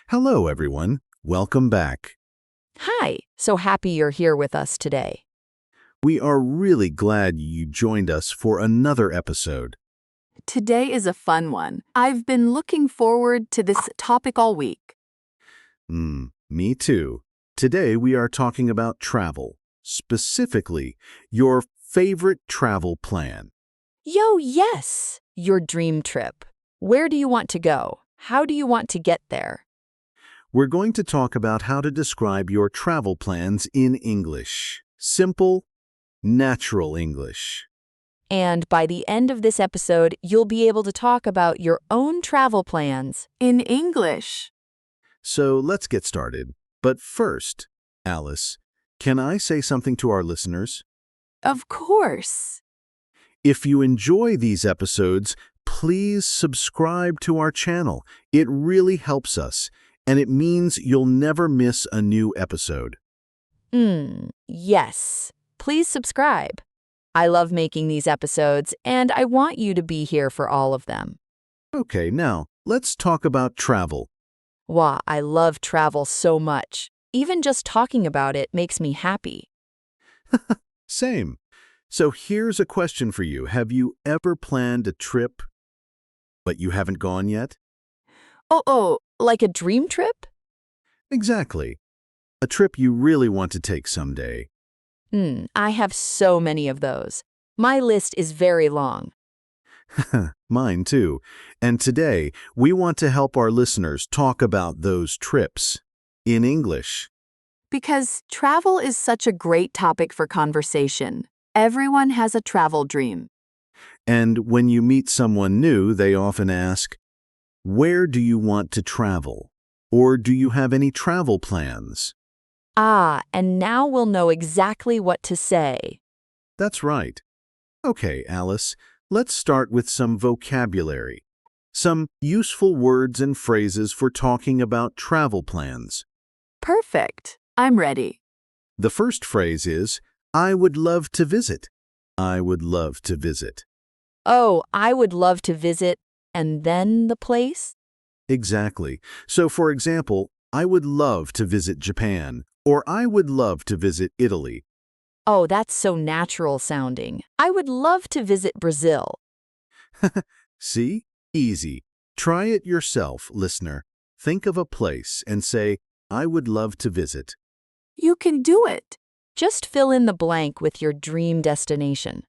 Hello, everyone. Welcome back. Hi, so happy you're here with us today. We are really glad you joined us for another episode. Today is a fun one. I've been looking forward to this topic all week. Me too. Today we are talking about travel, specifically your favorite travel plan. Yes! Your dream trip. Where do you want to go? How do you want to get there? We're going to talk about how to describe your travel plans in English. Simple, natural English. And by the end of this episode, you'll be able to talk about your own travel plans in English. So let's get started. But first, Alice, can I say something to our listeners? Of course. If you enjoy these episodes, please subscribe to our channel. It really helps us, and it means you'll never miss a new episode. Yes. Please subscribe. I love making these episodes, and I want you to be here for all of them. Okay, now, let's talk about travel. Wow, I love travel so much. Even just talking about it makes me happy. Same. So here's a question for you. Have you ever planned a trip, but you haven't gone yet? Oh, like a dream trip? Exactly. A trip you really want to take someday. I have so many of those. My list is very long. Mine too. And today, we want to help our listeners talk about those trips in English. Because travel is such a great topic for conversation. Everyone has a travel dream. And when you meet someone new, they often ask, "Where do you want to travel?" Or "Do you have any travel plans?" And now we'll know exactly what to say. That's right. Okay, Alice, let's start with some vocabulary. Some useful words and phrases for talking about travel plans. Perfect. I'm ready. The first phrase is, "I would love to visit." I would love to visit. Oh, I would love to visit, and then the place? Exactly. So, for example, I would love to visit Japan, or I would love to visit Italy. Oh, that's so natural sounding. I would love to visit Brazil. See? Easy. Try it yourself, listener. Think of a place and say, "I would love to visit." You can do it. Just fill in the blank with your dream destination.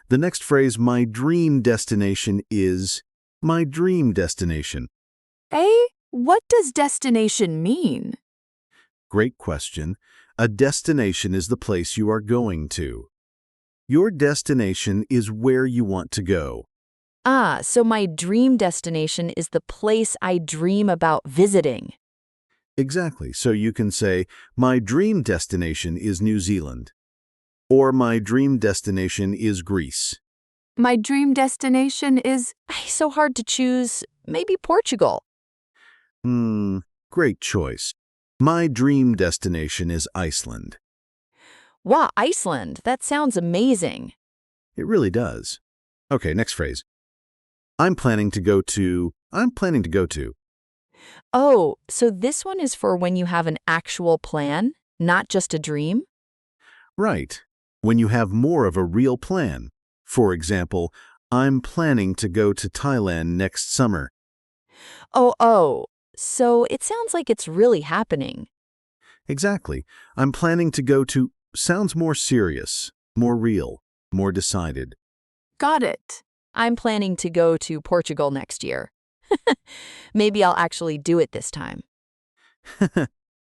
The next phrase, "my dream destination," is my dream destination. What does destination mean? Great question. A destination is the place you are going to. Your destination is where you want to go. So my dream destination is the place I dream about visiting. Exactly. So you can say, "My dream destination is New Zealand," or "My dream destination is Greece." My dream destination is so hard to choose. Maybe Portugal. Great choice. My dream destination is Iceland. Wow, Iceland. That sounds amazing. It really does. Okay, next phrase. I'm planning to go to. Oh, so this one is for when you have an actual plan, not just a dream? Right. When you have more of a real plan. For example, I'm planning to go to Thailand next summer. So it sounds like it's really happening. Exactly. I'm planning to go to sounds more serious, more real, more decided. Got it. I'm planning to go to Portugal next year. Maybe I'll actually do it this time.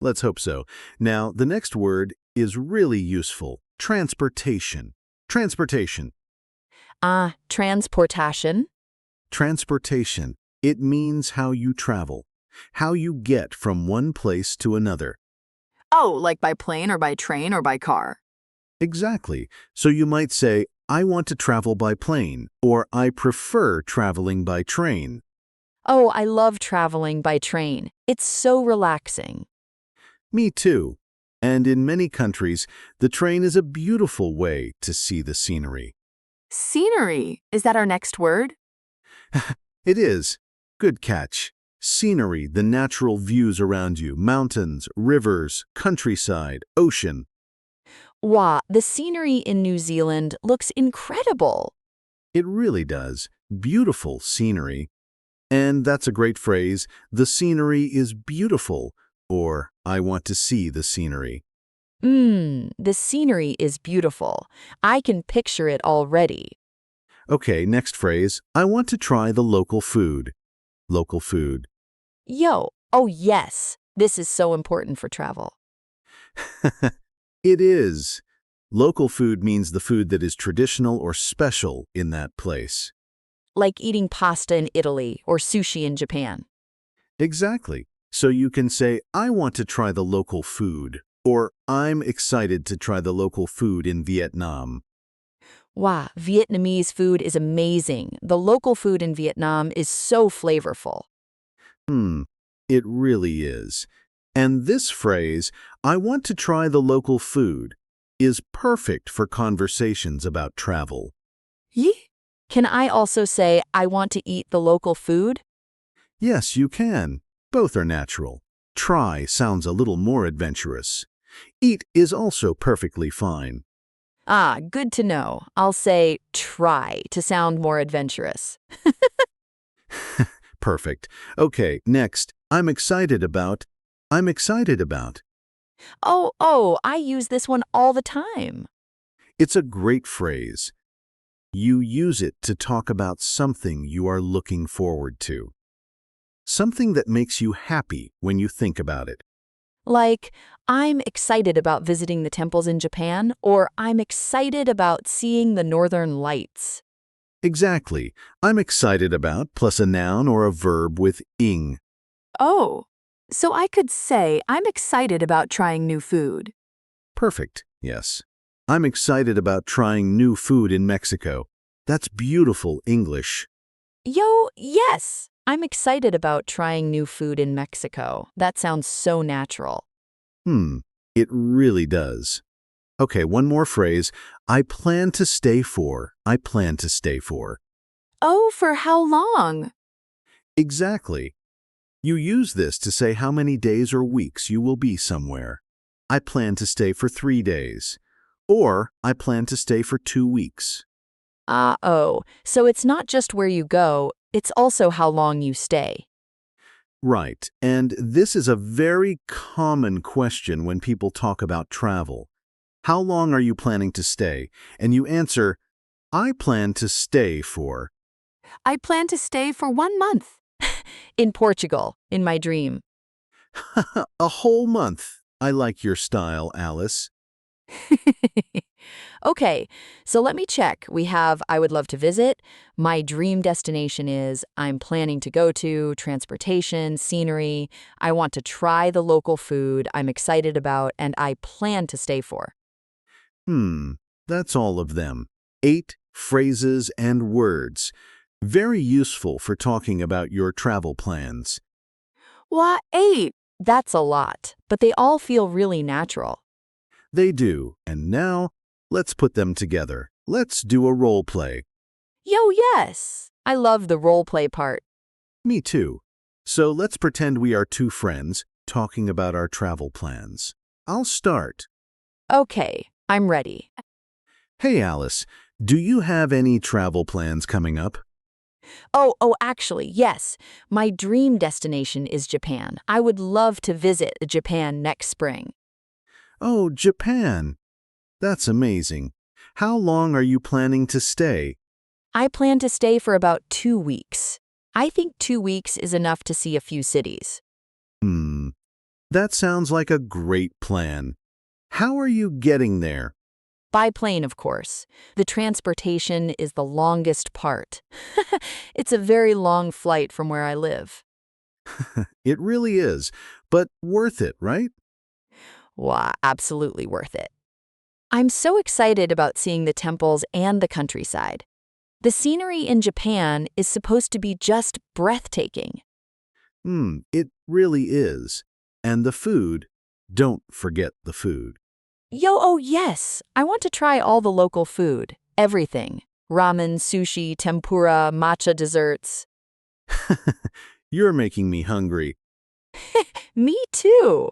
Let's hope so. Now, the next word is really useful. Transportation. Transportation. Transportation. Transportation. It means how you travel, how you get from one place to another. Oh, like by plane or by train or by car. Exactly. So you might say, "I want to travel by plane," or "I prefer traveling by train." Oh, I love traveling by train. It's so relaxing. Me too. And in many countries, the train is a beautiful way to see the scenery. Scenery. Is that our next word? It is. Good catch. Scenery, the natural views around you, mountains, rivers, countryside, ocean. Wow, the scenery in New Zealand looks incredible. It really does. Beautiful scenery. And that's a great phrase. The scenery is beautiful, or I want to see the scenery. The scenery is beautiful. I can picture it already. Okay, next phrase. I want to try the local food. Local food. Yo, oh yes, this is so important for travel. It is. Local food means the food that is traditional or special in that place. Like eating pasta in Italy or sushi in Japan. Exactly. So you can say, I want to try the local food, or I'm excited to try the local food in Vietnam. Wow, Vietnamese food is amazing. The local food in Vietnam is so flavorful. Hmm, it really is. And this phrase, I want to try the local food, is perfect for conversations about travel. Yee. Can I also say I want to eat the local food? Yes, you can. Both are natural. Try sounds a little more adventurous. Eat is also perfectly fine. Ah, good to know. I'll say try to sound more adventurous. Perfect. Okay, next, I'm excited about. I'm excited about. Oh, I use this one all the time. It's a great phrase. You use it to talk about something you are looking forward to. Something that makes you happy when you think about it. Like, I'm excited about visiting the temples in Japan, or I'm excited about seeing the northern lights. Exactly. I'm excited about plus a noun or a verb with ing. Oh, so I could say I'm excited about trying new food. Perfect. Yes. I'm excited about trying new food in Mexico. That's beautiful English. Yo, yes! I'm excited about trying new food in Mexico. That sounds so natural. It really does. Okay, one more phrase. I plan to stay for. I plan to stay for. Oh, for how long? Exactly. You use this to say how many days or weeks you will be somewhere. I plan to stay for 3 days. Or I plan to stay for 2 weeks. Oh, so it's not just where you go, it's also how long you stay. Right, and this is a very common question when people talk about travel. How long are you planning to stay? And you answer, I plan to stay for. I plan to stay for 1 month. In Portugal, in my dream. A whole month. I like your style, Alice. Okay, so let me check. We have I would love to visit. My dream destination is I'm planning to go to, transportation, scenery. I want to try the local food I'm excited about, and I plan to stay for. Hmm, that's all of them. 8 phrases and words. Very useful for talking about your travel plans. What, 8? That's a lot, but they all feel really natural. They do, and now let's put them together. Let's do a role play. Yo, yes! I love the role play part. Me too. So let's pretend we are two friends talking about our travel plans. I'll start. Okay, I'm ready. Hey Alice, do you have any travel plans coming up? Actually, yes. My dream destination is Japan. I would love to visit Japan next spring. Oh, Japan. That's amazing. How long are you planning to stay? I plan to stay for about 2 weeks. I think 2 weeks is enough to see a few cities. Hmm, that sounds like a great plan. How are you getting there? By plane, of course. The transportation is the longest part. It's a very long flight from where I live. It really is, but worth it, right? Wow, absolutely worth it. I'm so excited about seeing the temples and the countryside. The scenery in Japan is supposed to be just breathtaking. It really is. And the food, don't forget the food. Yo, oh yes, I want to try all the local food. Everything. Ramen, sushi, tempura, matcha desserts. You're making me hungry. Me too.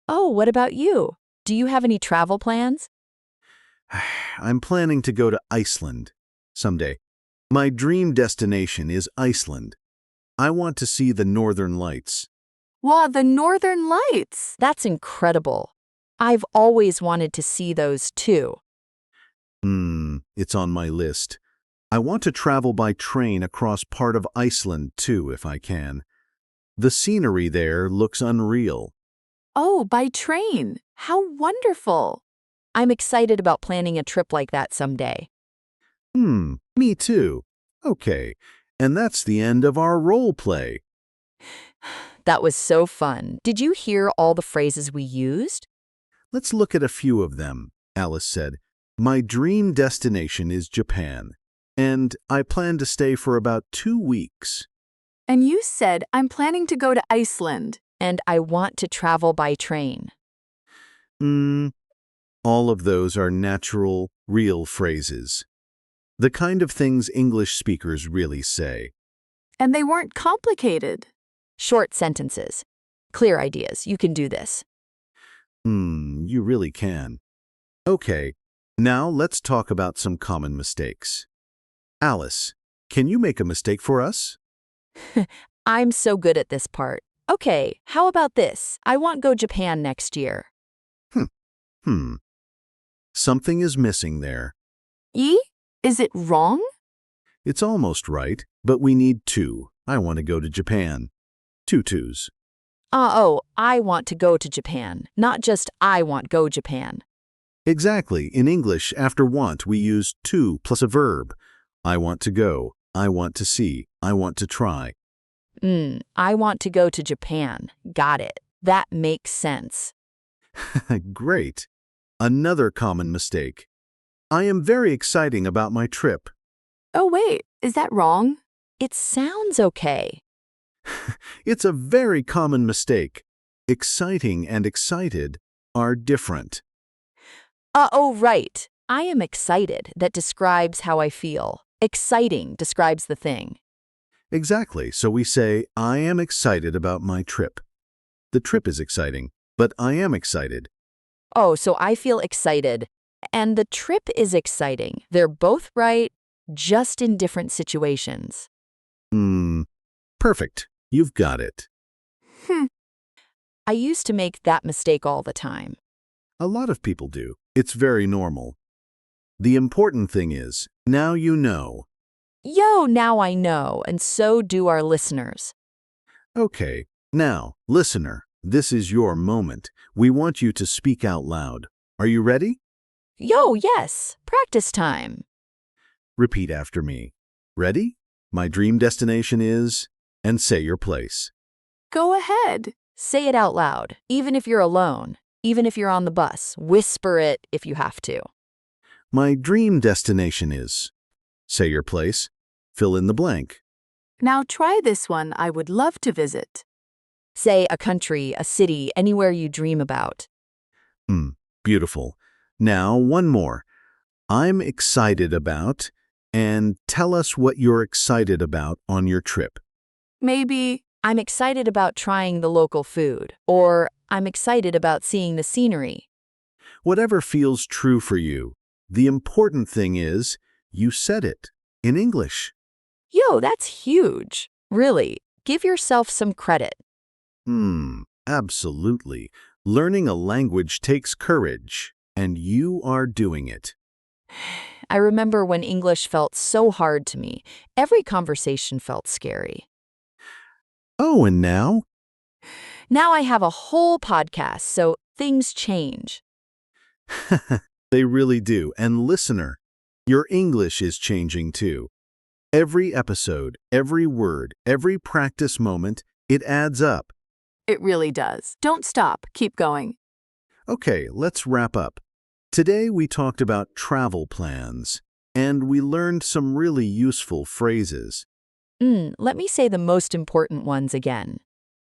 Oh, what about you? Do you have any travel plans? I'm planning to go to Iceland someday. My dream destination is Iceland. I want to see the northern lights. Wow, the Northern Lights! That's incredible. I've always wanted to see those too. It's on my list. I want to travel by train across part of Iceland too, if I can. The scenery there looks unreal. Oh, by train. How wonderful. I'm excited about planning a trip like that someday. Me too. Okay, and that's the end of our role play. That was so fun. Did you hear all the phrases we used? Let's look at a few of them. Alice said, "My dream destination is Japan, and I plan to stay for about 2 weeks." And you said, I'm planning to go to Iceland. And I want to travel by train. All of those are natural, real phrases. The kind of things English speakers really say. And they weren't complicated. Short sentences. Clear ideas. You can do this. You really can. Okay, now let's talk about some common mistakes. Alice, can you make a mistake for us? I'm so good at this part. Okay, how about this? I want go Japan next year. Something is missing there. E? Is it wrong? It's almost right, but we need two. I want to go to Japan. Two twos. I want to go to Japan, not just I want go Japan. Exactly. In English, after want, we use to plus a verb. I want to go. I want to see. I want to try. I want to go to Japan. Got it. That makes sense. Great. Another common mistake. I am very exciting about my trip. Oh, wait, is that wrong? It sounds okay. It's a very common mistake. Exciting and excited are different. Right. I am excited. That describes how I feel. Exciting describes the thing. Exactly. So we say, I am excited about my trip. The trip is exciting, but I am excited. Oh, so I feel excited. And the trip is exciting. They're both right, just in different situations. Perfect. You've got it. I used to make that mistake all the time. A lot of people do. It's very normal. The important thing is, now you know. Yo, now I know, and so do our listeners. Okay, now, listener, this is your moment. We want you to speak out loud. Are you ready? Yo, yes, practice time. Repeat after me. Ready? My dream destination is, and say your place. Go ahead. Say it out loud, even if you're alone, even if you're on the bus. Whisper it if you have to. My dream destination is. Say your place. Fill in the blank. Now try this one. I would love to visit. Say a country, a city, anywhere you dream about. Beautiful. Now, one more. I'm excited about, and tell us what you're excited about on your trip. Maybe I'm excited about trying the local food, or I'm excited about seeing the scenery. Whatever feels true for you. The important thing is, you said it in English. Yo, that's huge. Really, give yourself some credit. Absolutely. Learning a language takes courage, and you are doing it. I remember when English felt so hard to me. Every conversation felt scary. Oh, and now? Now I have a whole podcast, so things change. They really do. And listener, your English is changing too. Every episode, every word, every practice moment, it adds up. It really does. Don't stop. Keep going. Okay, let's wrap up. Today we talked about travel plans, and we learned some really useful phrases. Let me say the most important ones again.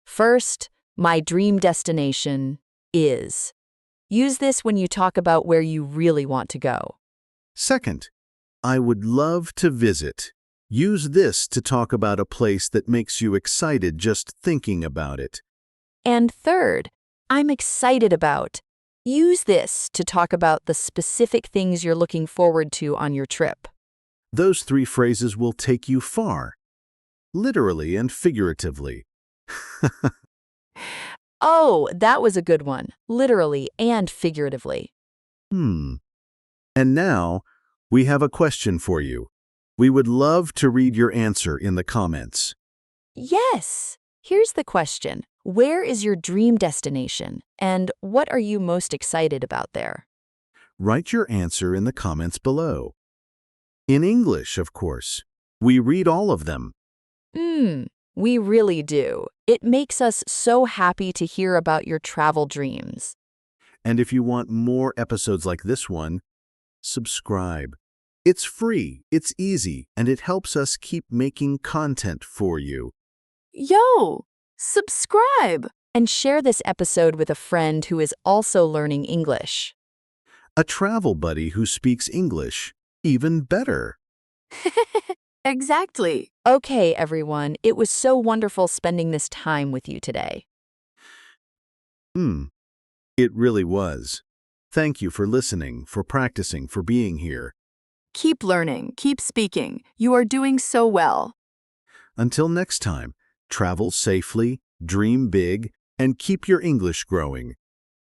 First, my dream destination is. Use this when you talk about where you really want to go. Second, I would love to visit. Use this to talk about a place that makes you excited just thinking about it. And third, I'm excited about. Use this to talk about the specific things you're looking forward to on your trip. Those three phrases will take you far, literally and figuratively. Oh, that was a good one, literally and figuratively. And now, we have a question for you. We would love to read your answer in the comments. Yes! Here's the question. Where is your dream destination, and what are you most excited about there? Write your answer in the comments below. In English, of course. We read all of them. We really do. It makes us so happy to hear about your travel dreams. And if you want more episodes like this one, subscribe. It's free, it's easy, and it helps us keep making content for you. Yo! Subscribe! And share this episode with a friend who is also learning English. A travel buddy who speaks English even better. Exactly. Okay, everyone. It was so wonderful spending this time with you today. It really was. Thank you for listening, for practicing, for being here. Keep learning, keep speaking. You are doing so well. Until next time, travel safely, dream big, and keep your English growing.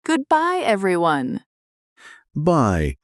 Goodbye, everyone. Bye.